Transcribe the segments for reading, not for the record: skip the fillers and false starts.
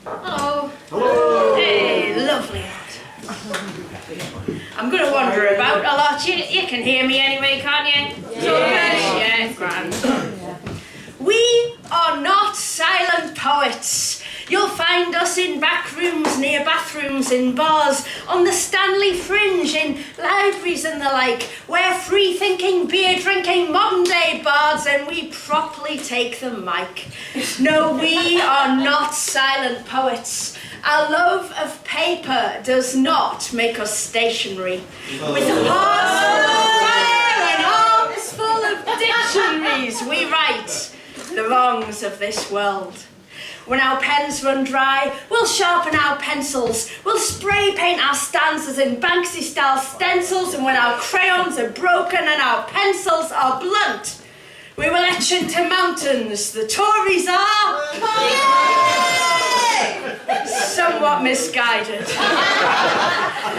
Hello. Hello. Hey, lovely. I'm going to wander about a lot. You can hear me anyway, can't you? Yeah, grand. We are not silent poets. You'll find us in back rooms, near bathrooms, in bars, on the Stanley Fringe, in libraries and the like, where free-thinking, beer-drinking, modern-day bards, and we properly take the mic. No, we are not silent poets. Our love of paper does not make us stationary. With hearts full of fire and arms full of dictionaries, we write the wrongs of this world. When our pens run dry, we'll sharpen our pencils. We'll spray paint our stanzas in Banksy-style stencils, and when our crayons are broken and our pencils are blunt, we will etch into mountains. The Tories are somewhat misguided.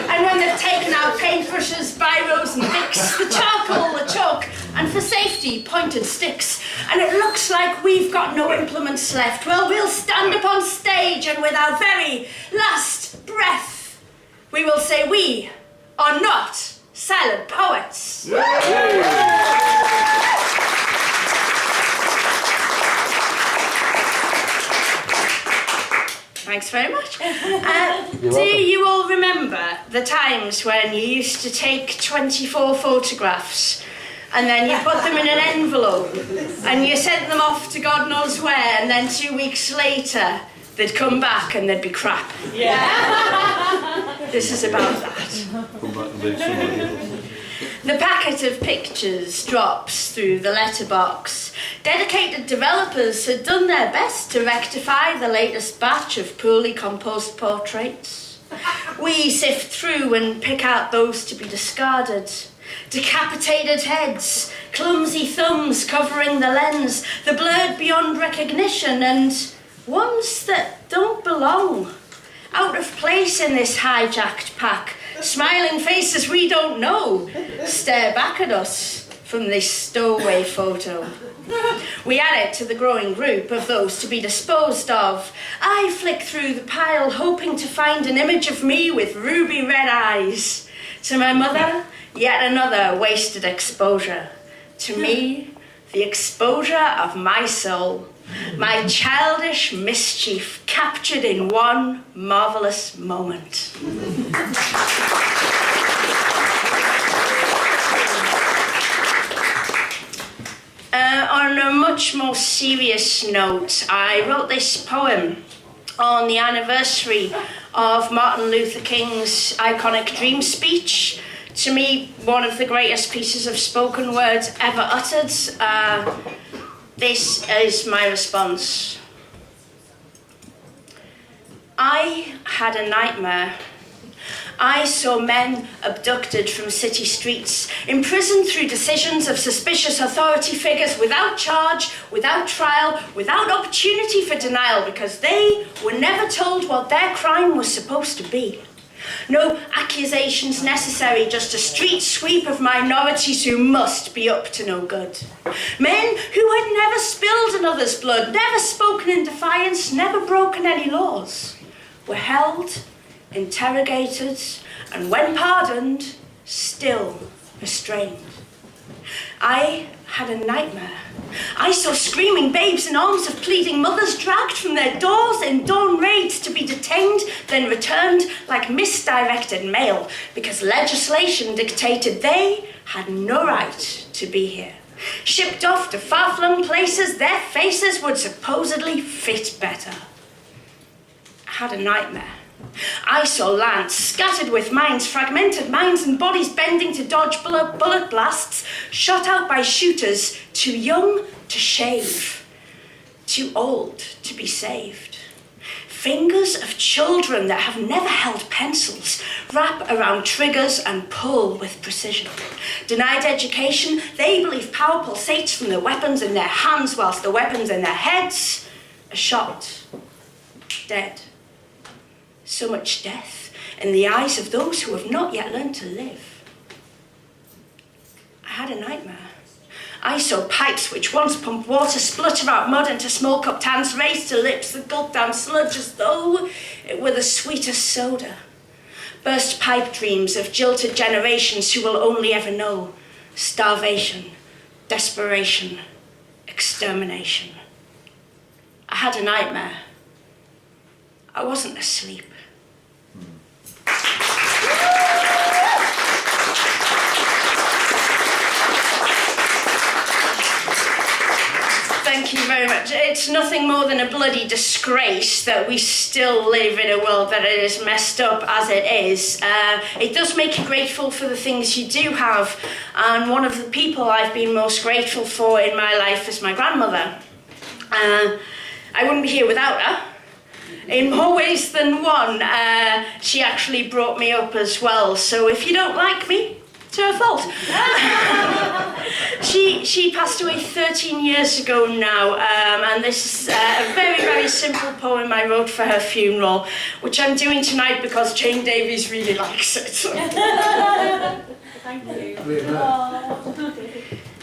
And when they've taken our paintbrushes, biros and picks, the charcoal, the chalk, and for safety, pointed sticks, and it looks like we've got no implements left, well, we'll stand up on stage and with our very last breath, we will say we are not silent poets. Thanks very much. Do you all remember the times when you used to take 24 photographs and then you put them in an envelope and you sent them off to God knows where, and then 2 weeks later they'd come back and they'd be crap? Yeah. This is about that. The packet of pictures drops through the letterbox. Dedicated developers had done their best to rectify the latest batch of poorly composed portraits. We sift through and pick out those to be discarded. Decapitated heads, clumsy thumbs covering the lens, the blurred beyond recognition, and ones that don't belong. Out of place in this hijacked pack, smiling faces we don't know stare back at us from this stowaway photo. We add it to the growing group of those to be disposed of. I flick through the pile, hoping to find an image of me with ruby red eyes. To my mother, yet another wasted exposure. To me, the exposure of my soul. My childish mischief captured in one marvelous moment. On a much more serious note, I wrote this poem on the anniversary of Martin Luther King's iconic Dream speech. To me, one of the greatest pieces of spoken words ever uttered. This is my response. I had a nightmare. I saw men abducted from city streets, imprisoned through decisions of suspicious authority figures without charge, without trial, without opportunity for denial, because they were never told what their crime was supposed to be. No accusations necessary, just a street sweep of minorities who must be up to no good. Men who had never spilled another's blood, never spoken in defiance, never broken any laws, were held, interrogated, and when pardoned, still restrained. I had a nightmare. I saw screaming babes in arms of pleading mothers dragged from their doors in dawn raids to be detained, then returned like misdirected mail because legislation dictated they had no right to be here. Shipped off to far-flung places their faces would supposedly fit better. I had a nightmare. I saw lands scattered with mines, fragmented minds and bodies bending to dodge bullet blasts, shot out by shooters too young to shave, too old to be saved. Fingers of children that have never held pencils wrap around triggers and pull with precision. Denied education, they believe power pulsates from the weapons in their hands whilst the weapons in their heads are shot, dead. So much death in the eyes of those who have not yet learned to live. I had a nightmare. I saw pipes which once pumped water splutter out mud into small cupped hands, raised to lips that gulped down sludge as though it were the sweetest soda. Burst pipe dreams of jilted generations who will only ever know starvation, desperation, extermination. I had a nightmare. I wasn't asleep. Thank you very much. It's nothing more than a bloody disgrace that we still live in a world that is messed up as it is. It does make you grateful for the things you do have, and one of the people I've been most grateful for in my life is my grandmother. I wouldn't be here without her. In more ways than one, she actually brought me up as well, so if you don't like me, it's her fault. She passed away 13 years ago now, and this is a very, very simple poem I wrote for her funeral, which I'm doing tonight because Jane Davies really likes it. Thank you.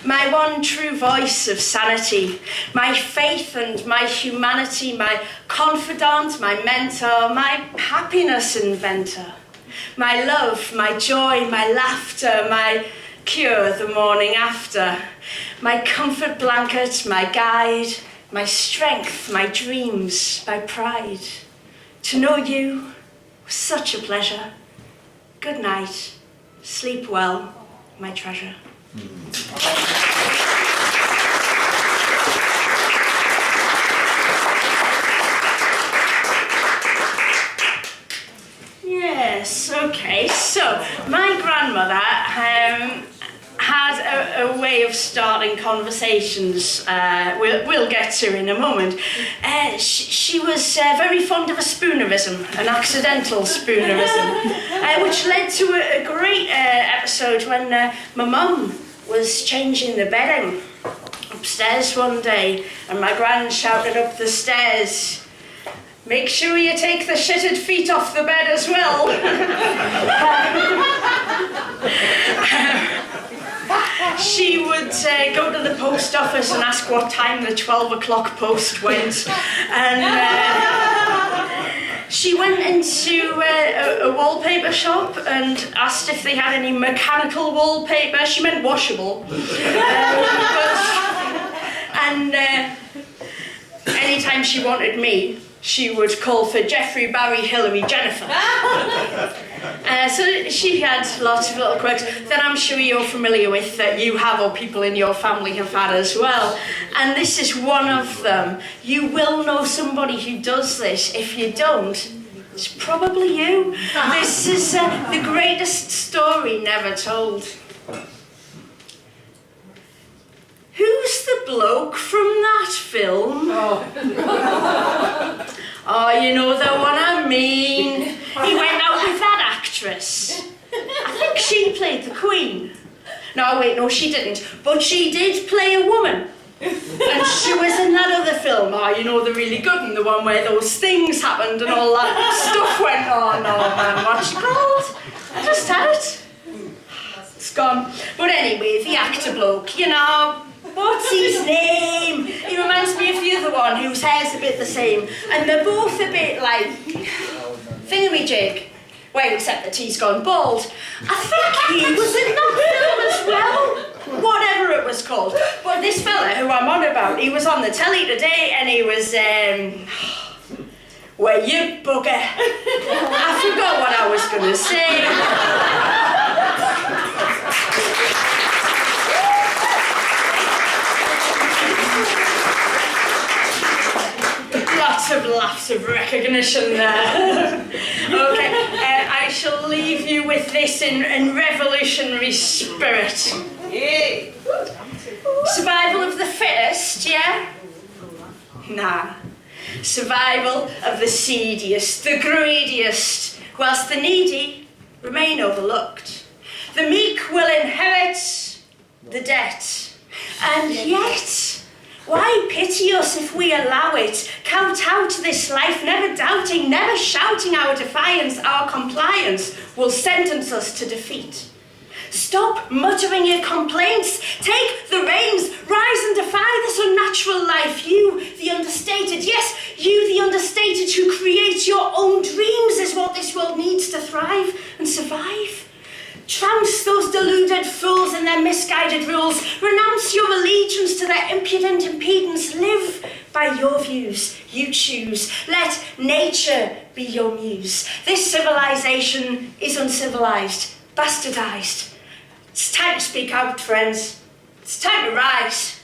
My one true voice of sanity, my faith and my humanity, my confidant, my mentor, my happiness inventor, my love, my joy, my laughter, my cure the morning after, my comfort blanket, my guide, my strength, my dreams, my pride. To know you was such a pleasure. Good night, sleep well, my treasure. Yes, okay, so my grandmother had a way of starting conversations we'll get to in a moment. She was very fond of a Spoonerism, an accidental Spoonerism, which led to a great episode when my mum was changing the bedding upstairs one day, and my gran shouted up the stairs, "Make sure you take the shitted feet off the bed as well." She would go to the post office and ask what time the 12 o'clock post went, and she went into a wallpaper shop and asked if they had any mechanical wallpaper. She meant washable. And anytime she wanted me, she would call for Jeffrey, Barry, Hillary, Jennifer. So she had lots of little quirks that I'm sure you're familiar with, that you have or people in your family have had as well. And this is one of them. You will know somebody who does this. If you don't, it's probably you. This is the greatest story never told. Who's the bloke from that film? Oh, you know the one I mean. He went out with that actress. I think she played the Queen. No, wait, no, she didn't. But she did play a woman. And she was in that other film. Oh, you know, the really good one, the one where those things happened and all that stuff went on. Oh, man, what's she called? I just had it. It's gone. But anyway, the actor bloke, you know, what's his name? He reminds me of the other one whose hair's a bit the same. And they're both a bit like thingamajig. Well, except that he's gone bald. I think he was in that film as well. Whatever it was called. But this fella who I'm on about, he was on the telly today and he was, well, you bugger. I forgot what I was going to say. Lots of laughs of recognition there. Okay, I shall leave you with this in revolutionary spirit. Yeah. Survival of the fittest, yeah? Nah. Survival of the seediest, the greediest, whilst the needy remain overlooked. The meek will inherit the debt. And yet, why pity us if we allow it? Count out this life, never doubting, never shouting our defiance. Our compliance will sentence us to defeat. Stop muttering your complaints. Take the reins. Rise and defy this unnatural life. You, the understated. Yes, you, the understated, who create your own dreams is what this world needs to thrive and survive. Trounce those deluded fools and their misguided rules. Renounce your allegiance to their impudent impedance. Live by your views. You choose. Let nature be your muse. This civilization is uncivilized, bastardized. It's time to speak out, friends. It's time to rise.